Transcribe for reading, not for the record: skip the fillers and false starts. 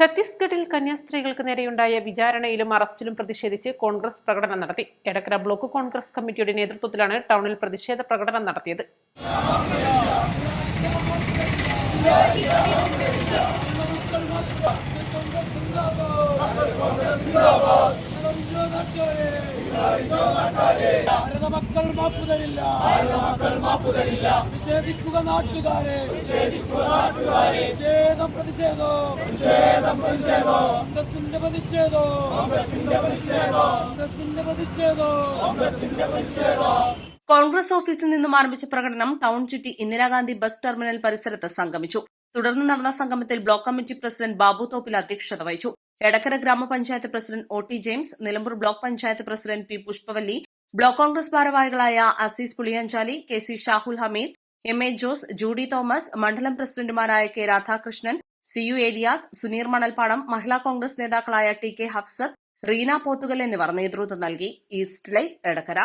ഛത്തീസ്ഗഡിൽ കന്യാസ്ത്രീകൾക്ക് നേരെയുണ്ടായ വിചാരണയിലും അറസ്റ്റിലും പ്രതിഷേധിച്ച് കോൺഗ്രസ് പ്രകടനം നടത്തി. എടക്കര ബ്ലോക്ക് കോൺഗ്രസ് കമ്മിറ്റിയുടെ നേതൃത്വത്തിലാണ് ടൗണിൽ പ്രതിഷേധ പ്രകടനം നടത്തിയത്. മക്കൾ മാപ്പുതരില്ല. നിഷേധിക്കുക നാട്ടുകാരെ. പ്രതിഷേധം. കോൺഗ്രസ് ഓഫീസിൽ നിന്നും ആരംഭിച്ച പ്രകടനം ടൗൺ ചുറ്റി ഇന്ദിരാഗാന്ധി ബസ് ടെർമിനൽ പരിസരത്ത് സംഗമിച്ചു. തുടർന്ന് നടന്ന സംഗമത്തിൽ block committee president Babu Thoppil അധ്യക്ഷത വഹിച്ചു. Edakkara gramapanchayat president O T. James, Nilambur block panchayat president P. Pushpavalli, block Congress ഭാരവാഹികളായ Azeez Puliyanchali, K C. Shahul Hameed, M A. Jose, Judy Thomas, മണ്ഡലം പ്രസിഡന്റുമാരായ കെ. രാധാകൃഷ്ണൻ, സി.യു. ഏലിയാസ്, സുനീർ മണൽപ്പാടം, മഹിളാ കോൺഗ്രസ് നേതാക്കളായ ടി.കെ. ഹഫ്സത്ത്, റീന പോത്തുകൽ എന്നിവർ നേതൃത്വം നൽകി. East live Edakkara.